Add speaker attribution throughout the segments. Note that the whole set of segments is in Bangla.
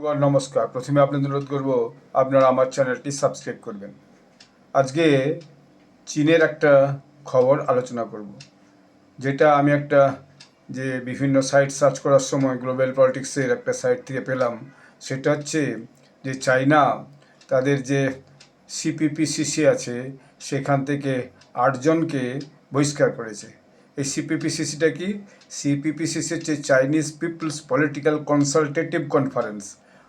Speaker 1: বন্ধুগণ নমস্কার। প্রথমে আপনাদের অনুরোধ করব আপনারা আমার চ্যানেলটি সাবস্ক্রাইব করবেন। আজকে চীনের একটা খবর আলোচনা করব, যেটা আমি একটা যে বিভিন্ন সাইট সার্চ করার সময় গ্লোবাল পলিটিক্সের একটা সাইট থেকে পেলাম। সেটা হচ্ছে যে চায়না তাদের যে সিপিপিসিসি আছে সেখান থেকে 8জনকে বহিষ্কার করেছে। এই সিপিপিসিসিটা কি? সিপিপিসিসি হচ্ছে Chinese People's Political Consultative Conference.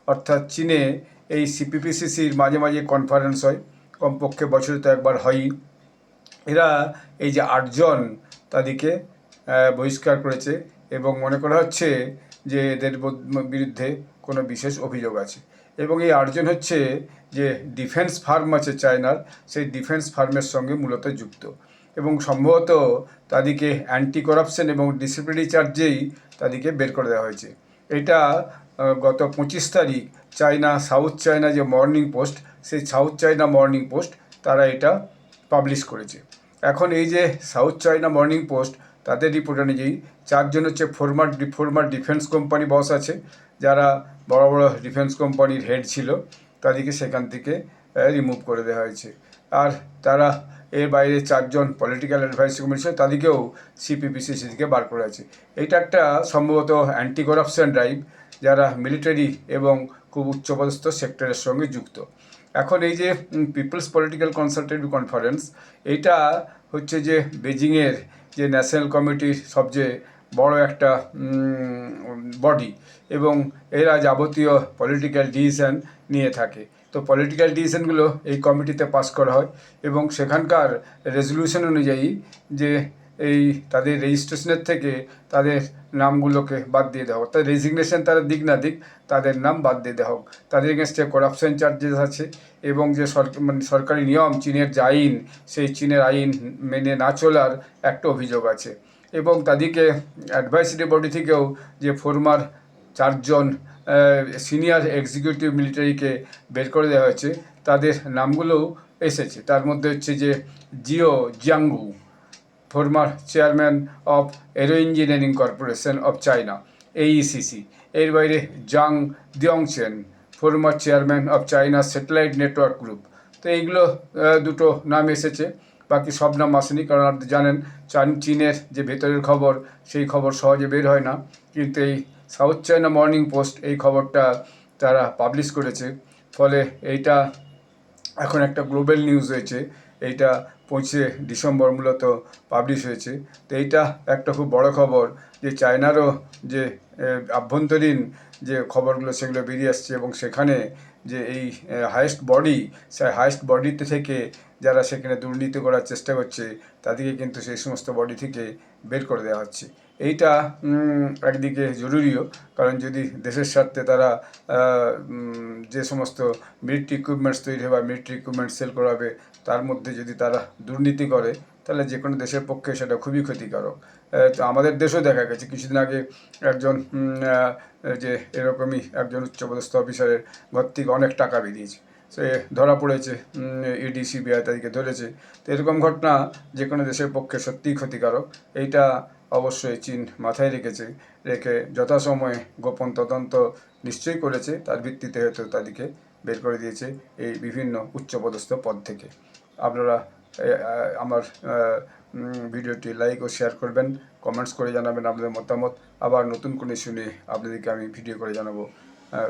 Speaker 1: অর্থাৎ চীনে এই সিপিপিসিসির মাঝে মাঝে কনফারেন্স হয়, কমপক্ষে বছরে তো একবার হয়ই। এরা এই যে 8জন তাদেরকে বহিষ্কার করেছে এবং মনে করা হচ্ছে যে এদের বিরুদ্ধে কোনো বিশেষ অভিযোগ আছে। এবং এই 8জন হচ্ছে যে ডিফেন্স ফার্ম আছে চায়নার, সেই ডিফেন্স ফার্মের সঙ্গে মূলত যুক্ত এবং সম্ভবত তাদেরকে অ্যান্টি করাপশন এবং ডিসিপ্লিনারি চার্জেই তাদেরকে বের করে দেওয়া হয়েছে। এটা গত 25 তারিখ চায়না সাউথ চায়না যে মর্নিং পোস্ট, সেই সাউথ চায়না মর্নিং পোস্ট তারা এটা পাবলিশ করেছে। এখন এই যে সাউথ চায়না মর্নিং পোস্ট, তাদের রিপোর্ট অনুযায়ী 4জন হচ্ছে ফর্মার ডিফেন্স কোম্পানি বস আছে, যারা বড় বড় ডিফেন্স কোম্পানির হেড ছিল, তাদেরকে সেখান থেকে রিমুভ করে দেওয়া হয়েছে। আর তারা এর বাইরে 4জন পলিটিক্যাল অ্যাডভাইস কমিটি ছিল, তাদেরকেও সিপিপিসিসি থেকে বার করা আছে। এটা একটা সম্ভবত অ্যান্টি করাপশন ড্রাইভ, যারা মিলিটারি এবং খুব উচ্চপদস্থ সেক্টরের সঙ্গে যুক্ত। এখন এই যে পিপলস পলিটিক্যাল কনসালটেটিভ কনফারেন্স, এইটা হচ্ছে যে বেজিংয়ের যে ন্যাশনাল কমিটির সবচেয়ে বড় একটা বডি, এবং এরা যাবতীয় পলিটিক্যাল ডিসিশন নিয়ে থাকে। তো পলিটিক্যাল ডিসিশনগুলো এই কমিটিতে পাস করা হয় এবং সেখানকার রেজলিউশন অনুযায়ী যে এই তাদের রেজিস্ট্রেশনের থেকে তাদের নামগুলোকে বাদ দিয়ে দেওয়া হোক, তাদের রেজিগনেশন তারা দিক না দিক, তাদের নাম বাদ দিয়ে দেওয়া হোক। তাদের এগেনস্টে করাপশন চার্জেস আছে এবং যে সরকারি নিয়ম, চীনের যে আইন, সেই চীনের আইন মেনে না চলার একটা অভিযোগ আছে। এবং তাদেরকে অ্যাডভাইসারি বডি থেকেও যে ফর্মার 4জন সিনিয়র এক্সিকিউটিভ মিলিটারিকে বের করে দেওয়া হয়েছে, তাদের নামগুলোও এসেছে। তার মধ্যে হচ্ছে যে জিও জিয়াংগু, former chairman of aero engineering corporation of China AECC. এর বাইরে জাং দিয়ংচেন, former chairman of China satellite network group. তো এইগুলো দুটো নাম এসেছে, বাকি সব নাম আসেনি, কারণ আপনি জানেন চীনের যে ভেতরের খবর, সেই খবর সহজে বের হয় না। কিন্তু এই সাউথ চায়না মর্নিং পোস্ট এই খবরটা তারা পাবলিশ করেছে, ফলে এইটা এখন একটা গ্লোবাল নিউজ হয়েছে। এইটা 25শে ডিসেম্বর মূলত পাবলিশ হয়েছে। তো এইটা একটা খুব বড় খবর যে চায়নারও যে আভ্যন্তরীণ যে খবরগুলো সেগুলো বেরিয়ে আসছে, এবং সেখানে যে এই হায়েস্ট বডি, সেই হায়েস্ট বডিতে থেকে যারা সেখানে দুর্নীতি করার চেষ্টা করছে, তাদেরকে কিন্তু সেই সমস্ত বডি থেকে বের করে দেওয়া হচ্ছে। এইটা একদিকে জরুরিও, কারণ যদি দেশের স্বার্থে তারা যে সমস্ত মিলিটারি ইকুইপমেন্টস তৈরি হবে বা মিলিটারি ইকুইপমেন্ট সেল করা হবে, তার মধ্যে যদি তারা দুর্নীতি করে, তাহলে যে কোনো দেশের পক্ষে সেটা খুবই ক্ষতিকারক। তো আমাদের দেশেও দেখা গেছে কিছুদিন আগে একজন যে এরকমই একজন উচ্চপদস্থ অফিসারের ঘর থেকে অনেক টাকা বেরিয়েছে, সে ধরা পড়েছে, ইডি সিবিআই তাদেরকে ধরেছে। তো এরকম ঘটনা যে কোনো দেশের পক্ষে সত্যিই ক্ষতিকারক। এইটা অবশ্যই চীন মাথায় রেখে যথাসময়ে গোপন তদন্ত নিশ্চয়ই করেছে, তার ভিত্তিতে হয়তো তাদেরকে বের করে দিয়েছে এই বিভিন্ন উচ্চপদস্থ পদ থেকে। আপনারা আমার ভিডিওটি লাইক ও শেয়ার করবেন, কমেন্টস করে জানাবেন আপনাদের মতামত। আবার নতুন কোনো ইস্যু নিয়ে আপনাদেরকে আমি ভিডিও করে জানাবো।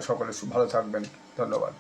Speaker 1: সকলে ভালো থাকবেন, ধন্যবাদ।